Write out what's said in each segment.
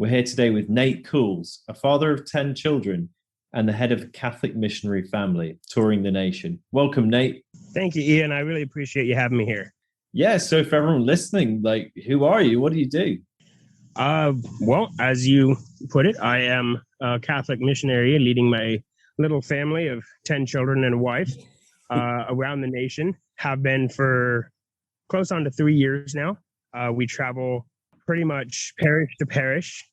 We're here today with Nate Cools, a father of 10 children and the head of a Catholic missionary family touring the nation. Welcome, Nate. Thank you, Ian. I really appreciate you having me here. Yeah, so for everyone listening, like, who are you? What do you do? Well, as you put it, I am a Catholic missionary leading my little family of 10 children and a wife around the nation. Have been for close on to 3 years now. We travel pretty much parish to parish,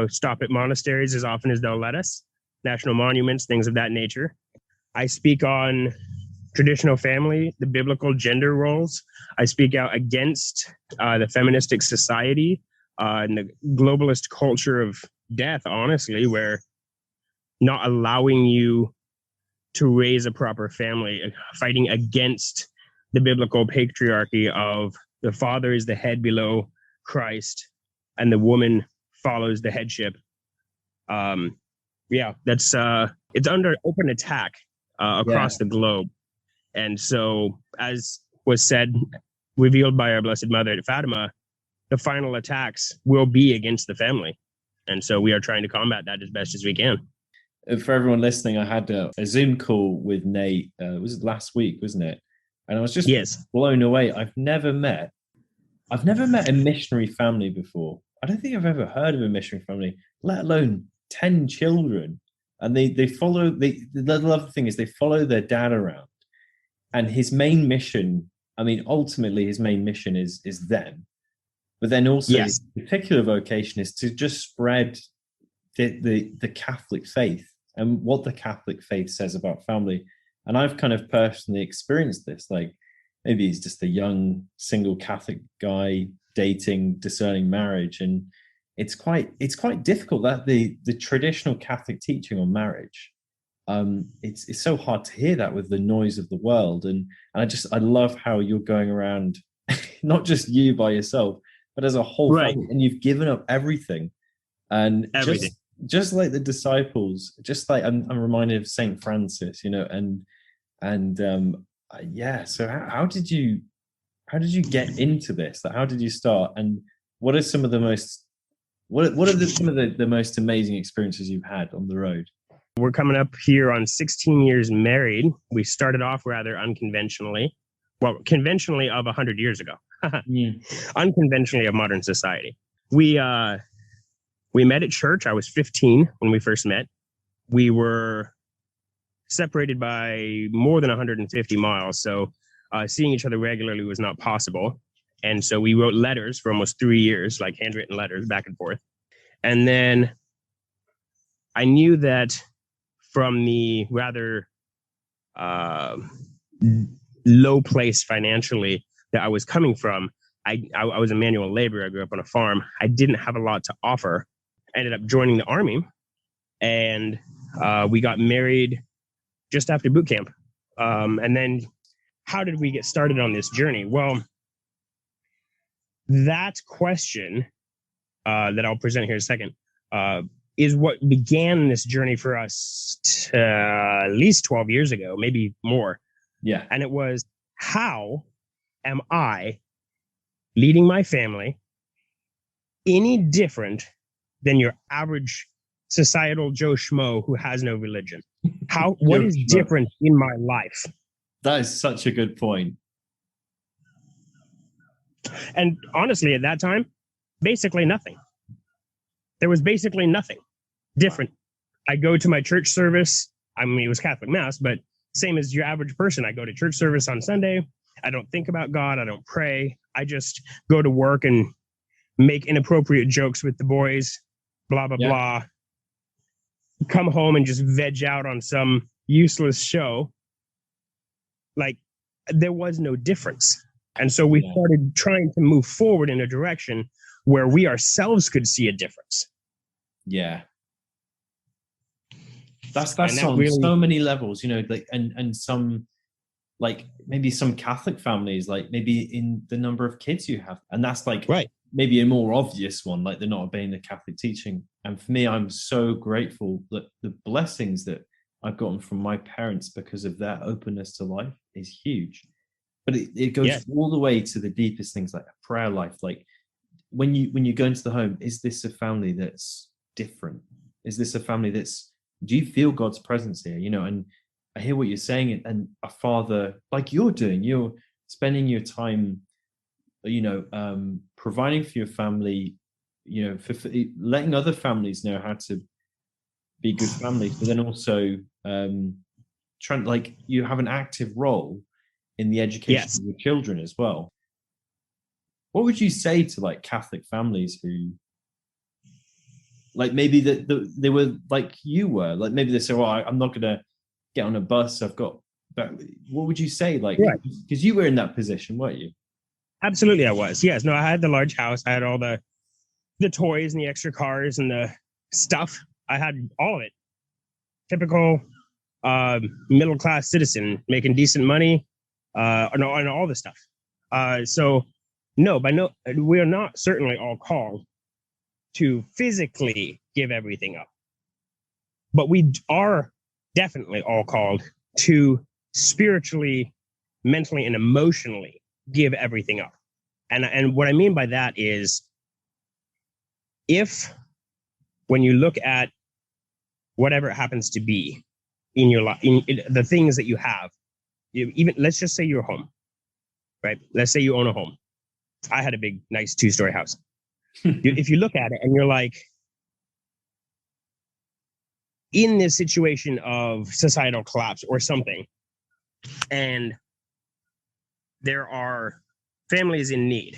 stop at monasteries as often as they'll let us, national monuments, things of that nature. I speak on traditional family, the biblical gender roles. I speak out against the feministic society and the globalist culture of death, honestly, where not allowing you to raise a proper family, fighting against the biblical patriarchy of the father is the head below Christ and the woman follows the headship. That's it's under open attack across the globe. And so, as was said, revealed by our Blessed Mother at Fatima, the final attacks will be against the family. And so we are trying to combat that as best as we can. For everyone listening, I had a Zoom call with Nate. It was last week, wasn't it? And I was just blown away. I've never met a missionary family before. I don't think I've ever heard of a missionary family, let alone 10 children. And they follow, the lovely thing is they follow their dad around. And his main mission, I mean, ultimately his main mission is them. But then also his particular vocation is to just spread the Catholic faith and what the Catholic faith says about family. And I've kind of personally experienced this. Like, maybe he's just a young single Catholic guy dating, discerning marriage. And it's quite difficult that the traditional Catholic teaching on marriage, it's so hard to hear that with the noise of the world. And I love how you're going around, not just you by yourself, but as a whole family, and you've given up everything. And everything. Just like the disciples, just like I'm reminded of Saint Francis, you know, so how did you get into this? Like, how did you start? And what are some of the most the most amazing experiences you've had on the road? We're coming up here on 16 years married. We started off rather unconventionally. Well, conventionally of 100 years ago. Unconventionally of modern society. We met at church. I was 15 when we first met. We were separated by more than 150 miles. So seeing each other regularly was not possible. And so we wrote letters for almost 3 years, like handwritten letters back and forth. And then I knew that from the rather low place financially that I was coming from, I was a manual laborer. I grew up on a farm. I didn't have a lot to offer. I ended up joining the Army, and we got married just after boot camp. And then how did we get started on this journey? Well, that question that I'll present here in a second is what began this journey for us at least 12 years ago, maybe more. Yeah. And it was, how am I leading my family any different than your average societal Joe Schmo who has no religion? What is different in my life? That is such a good point. And honestly, at that time, basically nothing. There was basically nothing different. I go to my church service. I mean, it was Catholic Mass, but same as your average person. I go to church service on Sunday. I don't think about God. I don't pray. I just go to work and make inappropriate jokes with the boys, blah, blah, blah. Come home and just veg out on some useless show. Like, there was no difference. And so we started trying to move forward in a direction where we ourselves could see a difference. Yeah. That's on really, so many levels, you know, like, and some, like, maybe some Catholic families, like maybe in the number of kids you have. And that's like maybe a more obvious one, like they're not obeying the Catholic teaching. And for me, I'm so grateful that the blessings that I've gotten from my parents because of their openness to life is huge. But it goes all the way to the deepest things, like a prayer life. Like, when you go into the home, is this a family that's different? Is this a family that's, do you feel God's presence here? And I hear what you're saying, and a father like you're doing, you're spending your time, providing for your family, for letting other families know how to be good families, but then also trying, like, you have an active role in the education of your children as well. What would you say to like Catholic families who, like, maybe that they were like you were, like maybe they say, well, I'm not going to get on a bus, but what would you say? Like, because you were in that position, weren't you? Absolutely, I was. Yes. No, I had the large house. I had all the toys and the extra cars and the stuff. I had all of it. Typical middle-class citizen making decent money, and all the stuff. So no, we are not certainly all called to physically give everything up, but we are definitely all called to spiritually, mentally, and emotionally give everything up. And what I mean by that is, if when you look at whatever it happens to be in your life, in the things that you have, even let's just say your home, right? Let's say you own a home. I had a big, nice 2-story house. If you look at it and you're like, in this situation of societal collapse or something, and there are families in need,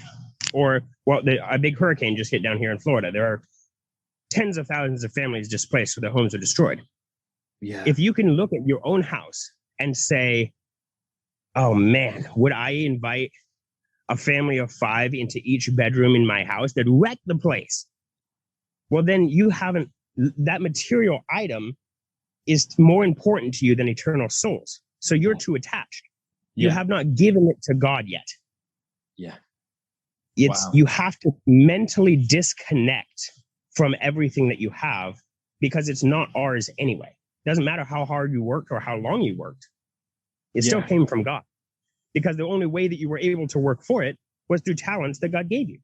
or, well, a big hurricane just hit down here in Florida. There are tens of thousands of families displaced, so their homes are destroyed. Yeah. If you can look at your own house and say, oh man, would I invite a family of 5 into each bedroom in my house that wreck the place? Well, then that material item is more important to you than eternal souls. So you're too attached. Yeah. You have not given it to God yet. Yeah. You have to mentally disconnect from everything that you have, because it's not ours anyway. It doesn't matter how hard you worked or how long you worked. It still came from God, because the only way that you were able to work for it was through talents that God gave you.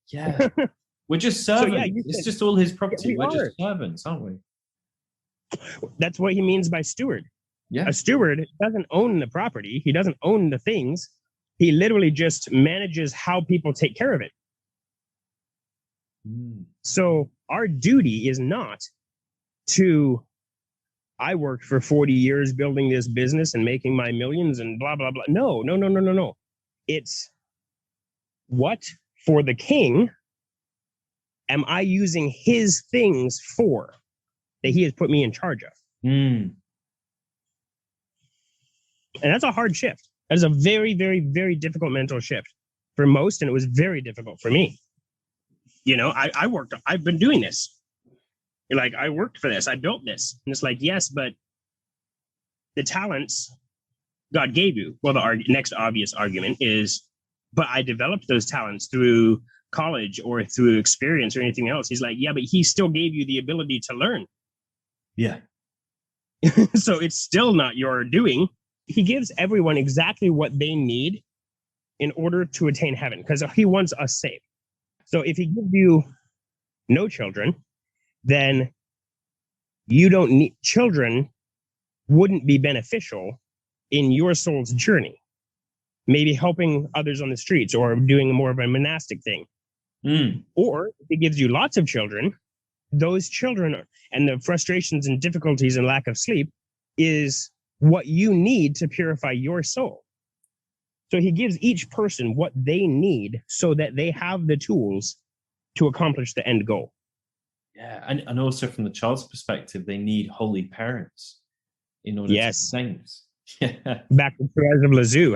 Yeah. We're just servants. So it's just all his property. We're just servants, aren't we? That's what he means by steward. Yeah. A steward doesn't own the property. He doesn't own the things. He literally just manages how people take care of it. So our duty is not to, I worked for 40 years building this business and making my millions and blah, blah, blah. No. It's, what for the king am I using his things for that he has put me in charge of? And that's a hard shift. That is a very, very, very difficult mental shift for most. And it was very difficult for me. I've been doing this. You're like, I worked for this. I built this. And it's like, yes, but the talents God gave you. Well, the next obvious argument is, but I developed those talents through college or through experience or anything else. He's like, yeah, but he still gave you the ability to learn. Yeah. So it's still not your doing. He gives everyone exactly what they need in order to attain heaven, because he wants us saved. So if he gives you no children, then you don't need children, wouldn't be beneficial in your soul's journey. Maybe helping others on the streets or doing more of a monastic thing. Or if he gives you lots of children, those children and the frustrations and difficulties and lack of sleep is what you need to purify your soul. So he gives each person what they need so that they have the tools to accomplish the end goal. Yeah, and also from the child's perspective, they need holy parents in order to saints. Yeah. Back to Therese of Lisieux,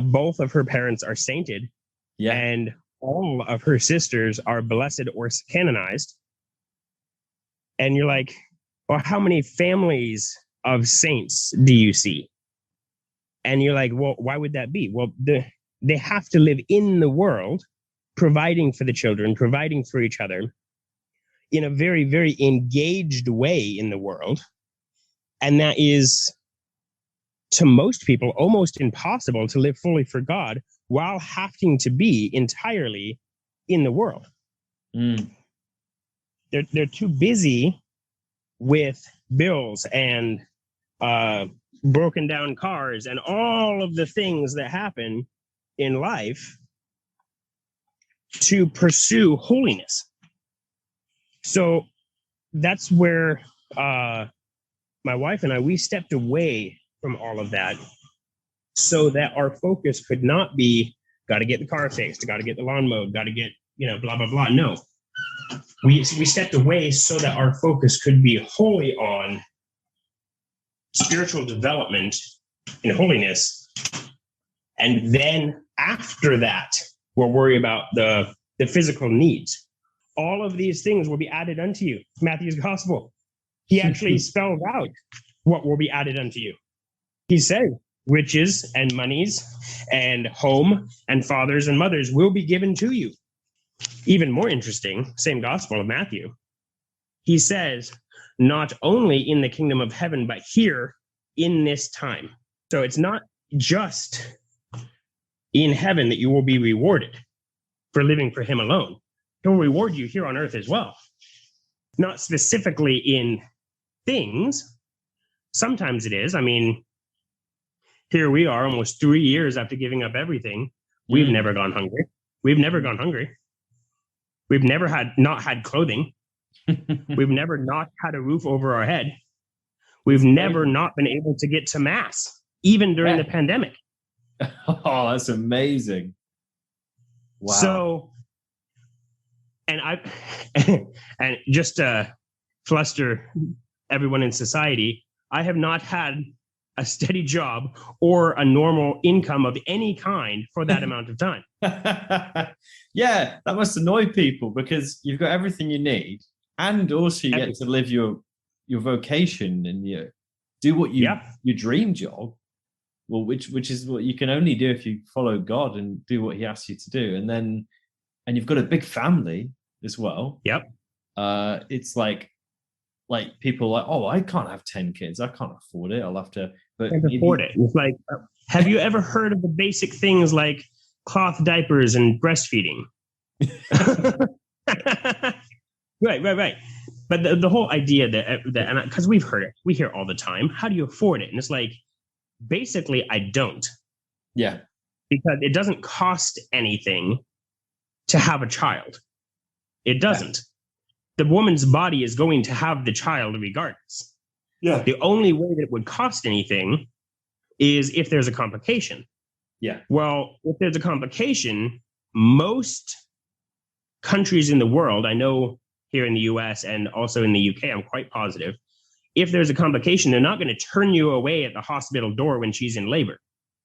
both of her parents are sainted, and all of her sisters are blessed or canonized. And you're like, well, how many families of saints do you see? And you're like, well, why would that be? Well, they have to live in the world, providing for the children, providing for each other in a very, very engaged way in the world. And that is, to most people, almost impossible to live fully for God while having to be entirely in the world. They're too busy with bills and broken down cars and all of the things that happen in life to pursue holiness. So that's where my wife and I, we stepped away from all of that so that our focus could not be, got to get the car fixed, got to get the lawn mowed, got to get, blah, blah, blah. No. We stepped away so that our focus could be wholly on spiritual development in holiness. And then after that, we'll worry about the physical needs. All of these things will be added unto you. Matthew's gospel. He actually spelled out what will be added unto you. He said, riches and monies and home and fathers and mothers will be given to you. Even more interesting, same gospel of Matthew. He says, not only in the kingdom of heaven, but here in this time. So it's not just in heaven that you will be rewarded for living for him alone. He'll reward you here on earth as well. Not specifically in things. Sometimes it is. I mean, here we are almost 3 years after giving up everything. We've never gone hungry. We've never gone hungry. We've never not had clothing. We've never not had a roof over our head. We've never not been able to get to mass, even during the pandemic. Oh, that's amazing. Wow. So, and and just to fluster everyone in society, I have not had a steady job or a normal income of any kind for that amount of time. Yeah, that must annoy people because you've got everything you need, and also you get to live your vocation and do what your dream job. Well, which is what you can only do if you follow God and do what He asks you to do, and you've got a big family as well. Yep. It's like people are like, oh, I can't have 10 kids. I can't afford it. I'll have to. But afford it. It's like, have you ever heard of the basic things like cloth diapers and breastfeeding? Right. But the whole idea that because we've heard it, we hear all the time. How do you afford it? And it's like, basically, I don't. Yeah. Because it doesn't cost anything to have a child. It doesn't. Yeah. The woman's body is going to have the child regardless. Yeah. The only way that it would cost anything is if there's a complication. Yeah. Well, if there's a complication, most countries in the world, I know here in the US and also in the UK, I'm quite positive, if there's a complication, they're not going to turn you away at the hospital door when she's in labor.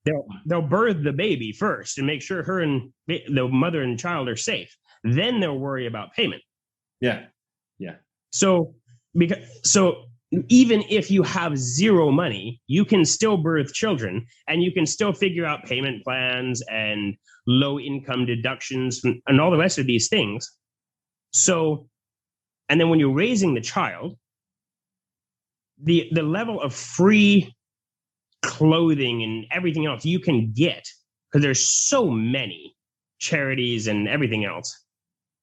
They'll birth the baby first and make sure her and the mother and child are safe. Then they'll worry about payment. Yeah. So even if you have zero money, you can still birth children and you can still figure out payment plans and low income deductions and all the rest of these things. So, and then when you're raising the child, the level of free clothing and everything else you can get, because there's so many charities and everything else.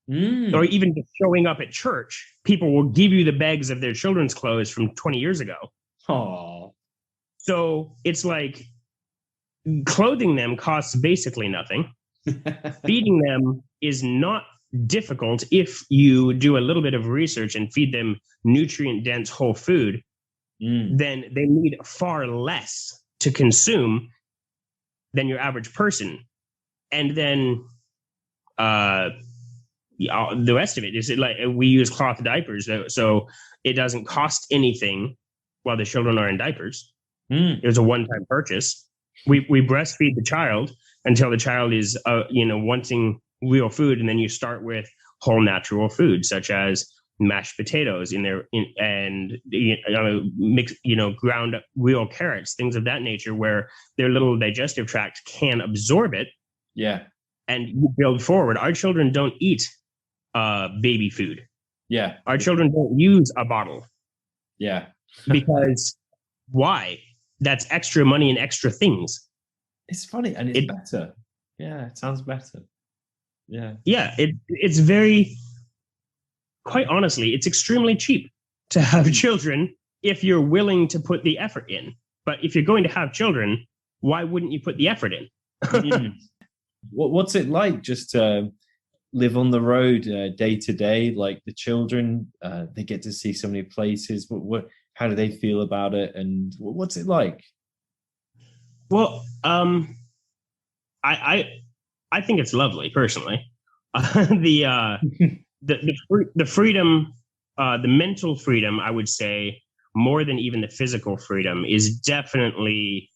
Or even just showing up at church, people will give you the bags of their children's clothes from 20 years ago. Oh, so it's like clothing them costs basically nothing. Feeding them is not difficult if you do a little bit of research and feed them nutrient-dense whole food. Then they need far less to consume than your average person. And then the rest of it is like we use cloth diapers, so it doesn't cost anything while the children are in diapers. It was a one-time purchase. We breastfeed the child until the child is wanting real food, and then you start with whole natural food such as mashed potatoes mix, ground up real carrots, things of that nature, where their little digestive tract can absorb it. Yeah. And you build forward. Our children don't eat baby food. Yeah. Our children don't use a bottle. Yeah. Because why? That's extra money and extra things. It's funny, and it's better. Yeah, it sounds better. Yeah. Yeah, it's very, quite honestly, it's extremely cheap to have children if you're willing to put the effort in. But if you're going to have children, why wouldn't you put the effort in? What's it like just to live on the road day to day? Like the children, they get to see so many places. How do they feel about it? And what's it like? Well, I think it's lovely personally. The freedom, the mental freedom, I would say, more than even the physical freedom, is definitely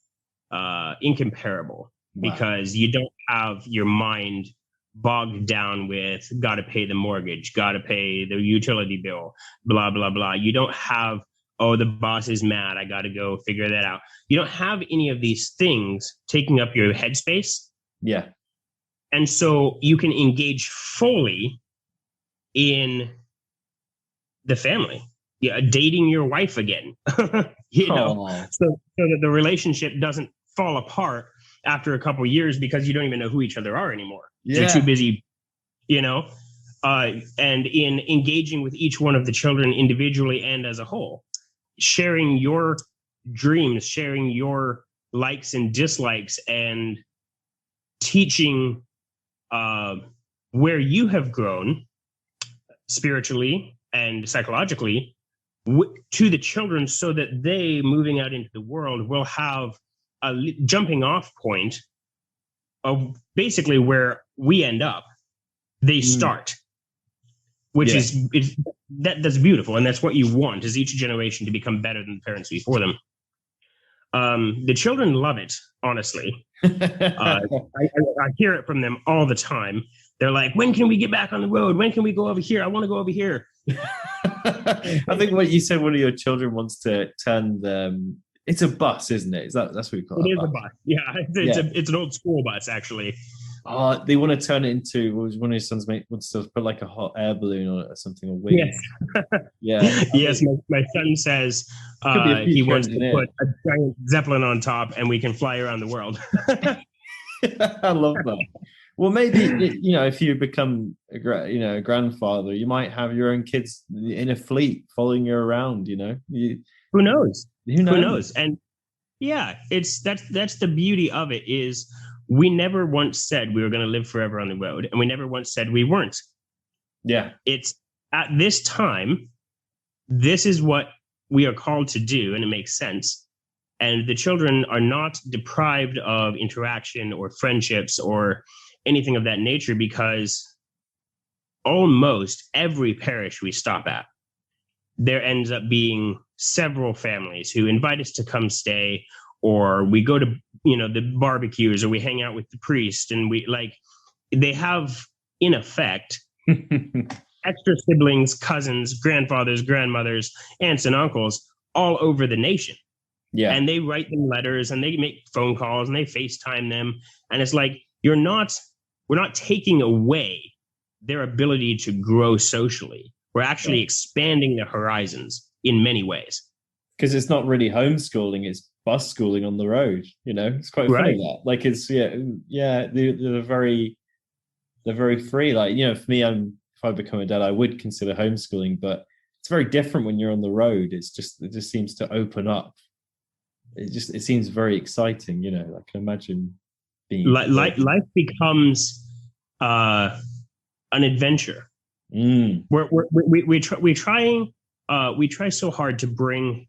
incomparable. Wow. Because you don't have your mind bogged down with got to pay the mortgage, got to pay the utility bill, blah, blah, blah. You don't have, oh, the boss is mad, I got to go figure that out. You don't have any of these things taking up your headspace. Yeah. And so you can engage fully in the family. Yeah, dating your wife again. you know, so that the relationship doesn't fall apart after a couple of years because you don't even know who each other are anymore. Yeah. You're too busy, you know, and in engaging with each one of the children individually and as a whole, sharing your dreams, sharing your likes and dislikes, and teaching where you have grown spiritually and psychologically to the children, so that they, moving out into the world, will have a jumping off point of basically where we end up. They start, which is that's beautiful, and that's what you want, is each generation to become better than the parents before them. The children love it, honestly. I hear it from them all the time. They're like, when can we get back on the road? When can we go over here? I want to go over here. I think what you said, one of your children wants to turn it's a bus, isn't it? That's what we call it? It is a bus. Yeah, it's an old school bus, actually. They want to turn it into, what was one of his sons wants to put like a hot air balloon on it or something, or wings. Yes. Yes, my son says he wants to put a giant Zeppelin on top and we can fly around the world. I love that. Well, maybe, if you become a grandfather, you might have your own kids in a fleet following you around, Who knows? Who knows? And yeah, that's the beauty of it, is we never once said we were going to live forever on the road, and we never once said we weren't. Yeah. It's at this time, this is what we are called to do, and it makes sense. And the children are not deprived of interaction or friendships or anything of that nature, because almost every parish we stop at, there ends up being several families who invite us to come stay, or we go to, the barbecues, or we hang out with the priest, and they have, in effect, extra siblings, cousins, grandfathers, grandmothers, aunts and uncles all over the nation. Yeah. And they write them letters, and they make phone calls, and they FaceTime them. And it's like, we're not taking away their ability to grow socially. We're actually expanding the horizons in many ways. Because it's not really homeschooling, it's bus schooling on the road. It's quite funny that. Like, it's they're very free. Like, for me, if I become a dad, I would consider homeschooling, but it's very different when you're on the road. It just seems to open up. It seems very exciting. I can imagine being life becomes an adventure. We try so hard to bring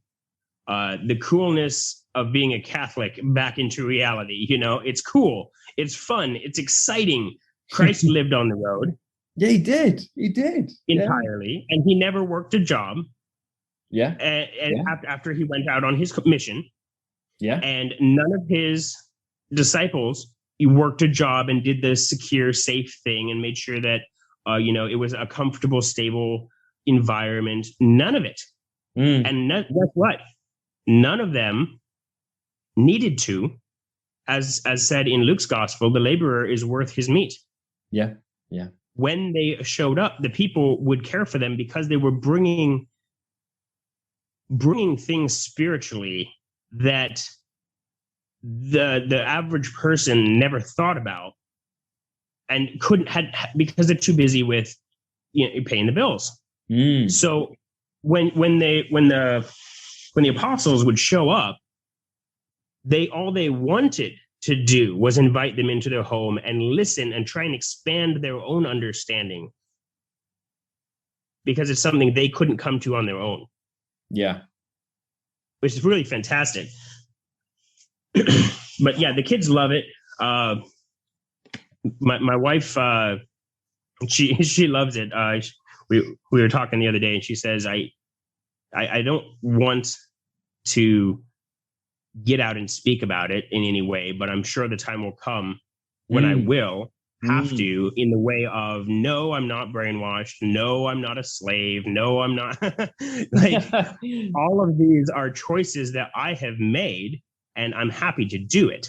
the coolness of being a Catholic back into reality. It's cool, it's fun, it's exciting. Christ lived on the road. Yeah, he did entirely, and he never worked a job. Yeah, and after he went out on his mission. Yeah, and none of his disciples worked a job and did the secure, safe thing and made sure that it was a comfortable, stable environment. None of it. And guess what? None of them needed to. As said in Luke's gospel, the laborer is worth his meat. Yeah. When they showed up, the people would care for them because they were bringing things spiritually that the average person never thought about and couldn't had because they're too busy with paying the bills. So when the apostles would show up, all they wanted to do was invite them into their home and listen and try and expand their own understanding, because it's something they couldn't come to on their own. Yeah. Which is really fantastic. But yeah, the kids love it. My wife, she loves it. We were talking the other day, and she says, I don't want to get out and speak about it in any way, but I'm sure the time will come when I will have to, in the way of, no, I'm not brainwashed. No, I'm not a slave. No, I'm not. Like, all of these are choices that I have made, and I'm happy to do it.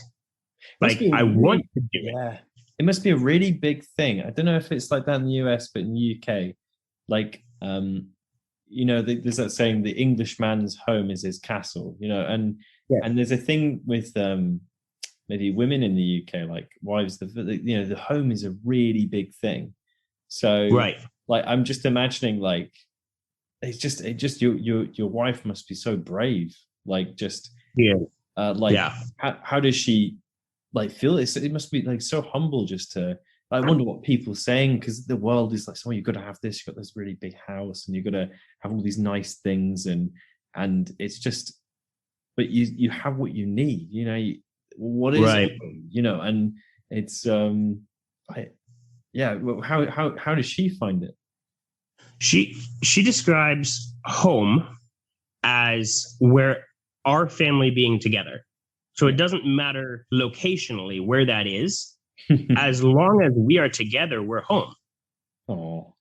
Like, I want to do it. It must be a really big thing. I don't know if it's like that in the US, but in the UK, like, there's that saying, the Englishman's home is his castle, and there's a thing with maybe women in the UK, like wives, the home is a really big thing. So like, I'm just imagining, like, it just your wife must be so brave, like, just how does she like feel this? It must be like so humble just to, I wonder what people are saying, because the world is like, so you've got to have this, you've got this really big house, and you've got to have all these nice things, and it's just, but you have what you need, what is it, and it's how does she find it? She describes home as where our family being together. So it doesn't matter locationally where that is. As long as we are together, we're home. Oh.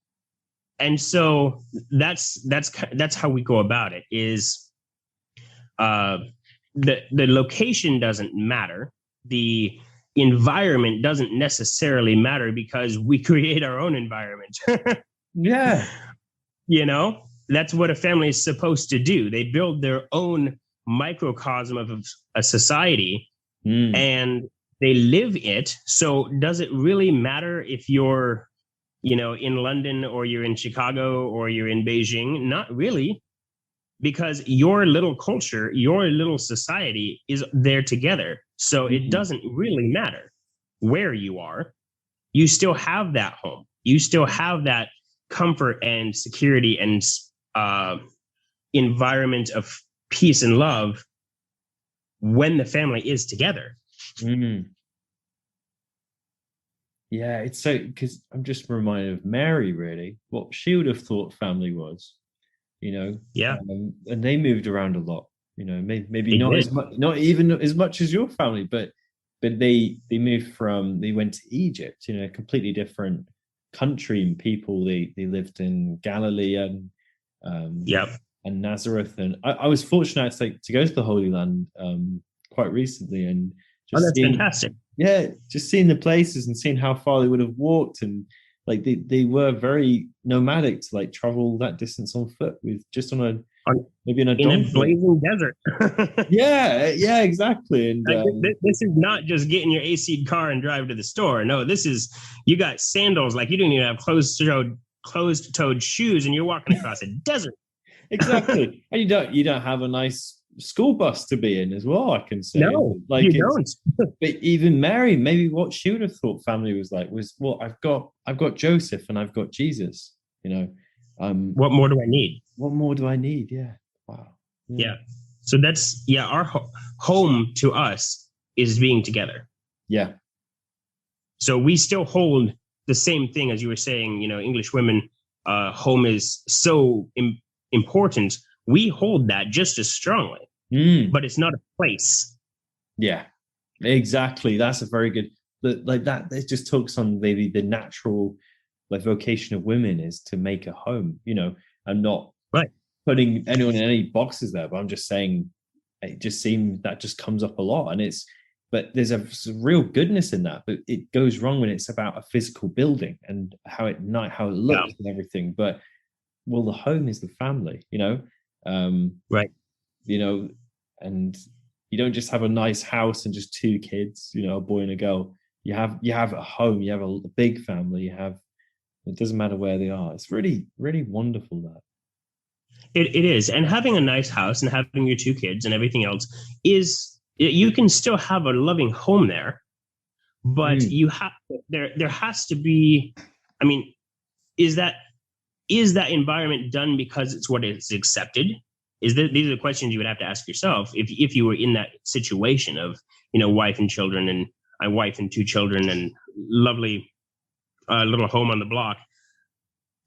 And so that's how we go about it. Is the location doesn't matter. The environment doesn't necessarily matter, because we create our own environment. Yeah. That's what a family is supposed to do. They build their own microcosm of a society, and they live it. So does it really matter if you're, in London, or you're in Chicago, or you're in Beijing? Not really, because your little culture, your little society is there together. So it doesn't really matter where you are. You still have that home. You still have that comfort and security and environment of peace and love when the family is together. Yeah, it's so, because I'm just reminded of Mary, really, what she would have thought family was, and they moved around a lot, maybe not as much, not even as much as your family, but they went to Egypt, a completely different country and people. They lived in Galilee and Nazareth, and I was fortunate to go to the Holy Land quite recently, and just fantastic. Yeah, just seeing the places and seeing how far they would have walked, and like they were very nomadic to like travel that distance on foot with just maybe in a blazing desert. yeah, exactly. And this is not just getting your AC car and drive to the store. No, this is, you got sandals, like you don't even have closed-toed shoes, and you're walking across a desert. Exactly. And you don't have a nice school bus to be in as well, I can say. No, like, you don't. But even Mary, maybe what she would have thought family was like was, well, I've got Joseph and I've got Jesus, what more do I need? What more do I need? Yeah. Wow. Yeah. So that's, our home to us is being together. Yeah. So we still hold the same thing as you were saying, English women, home is so important. We hold that just as strongly, but it's not a place. Yeah, exactly. That's a very good, like that. It just talks on maybe the natural, like, vocation of women is to make a home. I'm not putting anyone in any boxes there, but I'm just saying it just seems that just comes up a lot, and but there's a real goodness in that. But it goes wrong when it's about a physical building and how it looks and everything. But the home is the family, and you don't just have a nice house and just two kids, a boy and a girl. You have a home, you have a big family, it doesn't matter where they are. It's really, really wonderful that. It is. And having a nice house and having your 2 kids and everything else you can still have a loving home there, but there has to be, I mean, is that environment done because it's what is accepted? These are the questions you would have to ask yourself if you were in that situation of, wife and children, and my wife and 2 children and lovely little home on the block.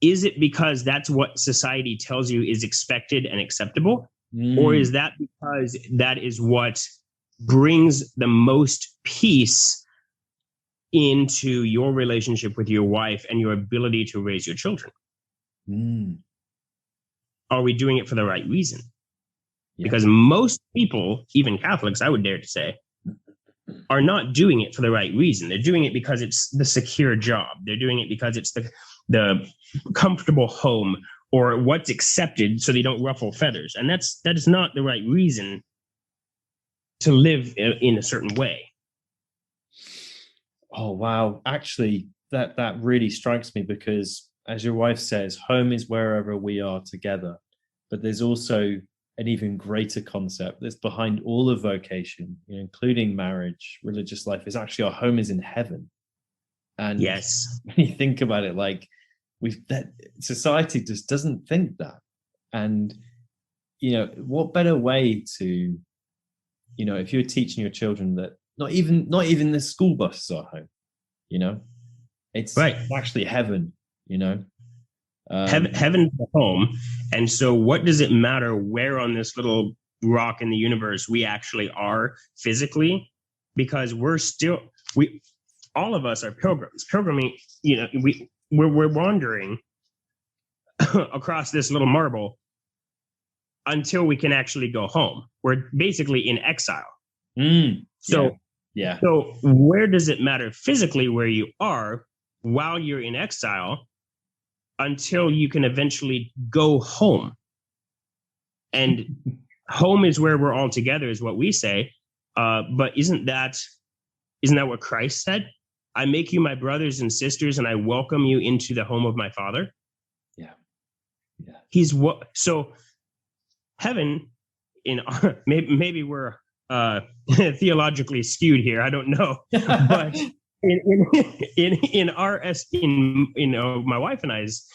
Is it because that's what society tells you is expected and acceptable? Or is that because that is what brings the most peace into your relationship with your wife and your ability to raise your children? Are we doing it for the right reason? Yeah. Because most people, even Catholics, I would dare to say, are not doing it for the right reason. They're doing it because it's the secure job. They're doing it because it's the comfortable home, or what's accepted so they don't ruffle feathers. And that is not the right reason to live in a certain way. Oh, wow. Actually, that really strikes me, because as your wife says, home is wherever we are together. But there's also an even greater concept that's behind all of vocation, including marriage, religious life, is actually our home is in heaven. And yes, when you think about it, like society just doesn't think that. And, what better way to, if you're teaching your children that not even the school bus is our home, it's right. Actually heaven, Heaven's the home. And so what does it matter where on this little rock in the universe we actually are physically? Because all of us are pilgrims. Pilgriming, we're wandering across this little marble until we can actually go home. We're basically in exile. So where does it matter physically where you are while you're in exile, until you can eventually go home? And home is where we're all together, is what we say. But isn't that what Christ said? I make you my brothers and sisters, and I welcome you into the home of my Father. Yeah. So heaven, maybe we're theologically skewed here. I don't know, but in my wife and I's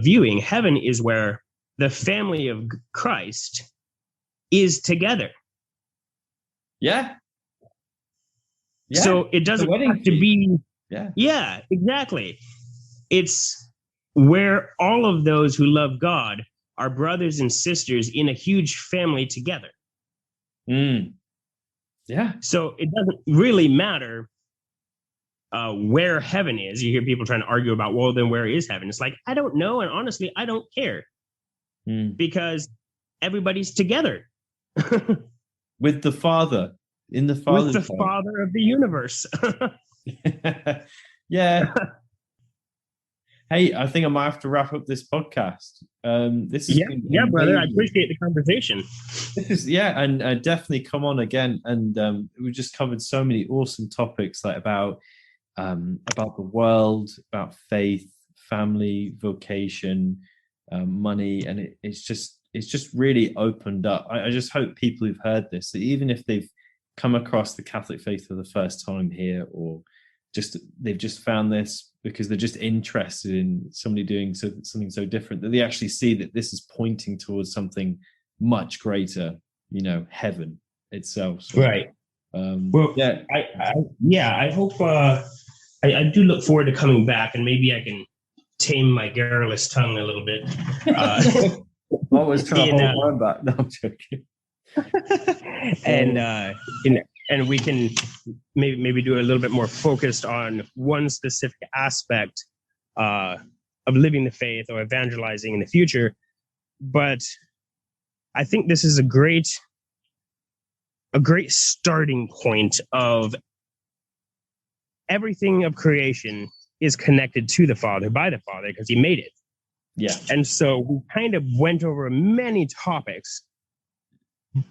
viewing, heaven is where the family of Christ is together. Yeah. So it doesn't have to be. Yeah, exactly. It's where all of those who love God are brothers and sisters in a huge family together. Yeah. So it doesn't really matter where heaven is. You hear people trying to argue about, well, then where is heaven? It's like, I don't know. And honestly, I don't care. Because everybody's together. With the Father. In the Father. With the Father of the universe. Yeah. Hey, I think I might have to wrap up this podcast. This is brother. I appreciate the conversation. And definitely come on again. And we just covered so many awesome topics, like about the world, about faith, family, vocation, money, and it's just really opened up. I just hope people who've heard this, that even if they've come across the Catholic faith for the first time here, or they've just found this because they're just interested in somebody doing something so different, that they actually see that this is pointing towards something much greater, heaven itself. So, right. I hope I do look forward to coming back, and maybe I can tame my garrulous tongue a little bit. Always trying to hold back. No, I'm joking. And we can maybe do a little bit more focused on one specific aspect of living the faith or evangelizing in the future. But I think this is a great starting point of everything of creation is connected to the Father, by the Father, because he made it. Yeah. And so we kind of went over many topics,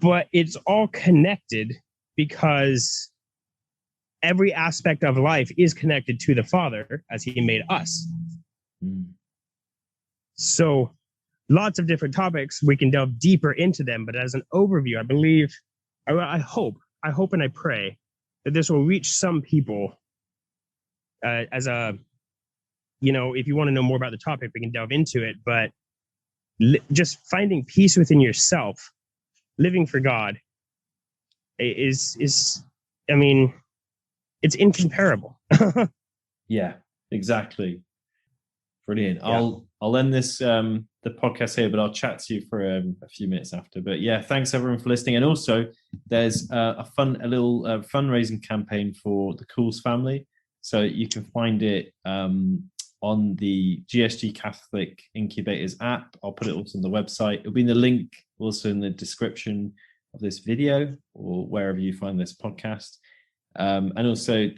but it's all connected because every aspect of life is connected to the Father as he made us. So lots of different topics, we can delve deeper into them, but as an overview, I believe, I hope and I pray that this will reach some people as a, if you want to know more about the topic, we can delve into it, but just finding peace within yourself, living for God is it's incomparable. Yeah, exactly. Brilliant. Yeah. I'll end this the podcast here, but I'll chat to you for a few minutes after. But yeah, thanks everyone for listening. And also, there's a little fundraising campaign for the Cools family. So you can find it on the GSG Catholic Incubators app. I'll put it also on the website. It'll be in the link also in the description of this video or wherever you find this podcast. And also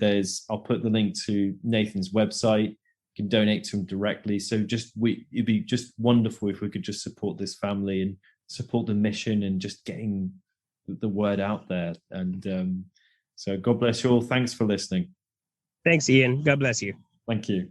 I'll put the link to Nathan's website. You can donate to him directly. So it'd be just wonderful if we could just support this family and support the mission and just getting the word out there. And so God bless you all. Thanks for listening. Thanks, Ian. God bless you. Thank you.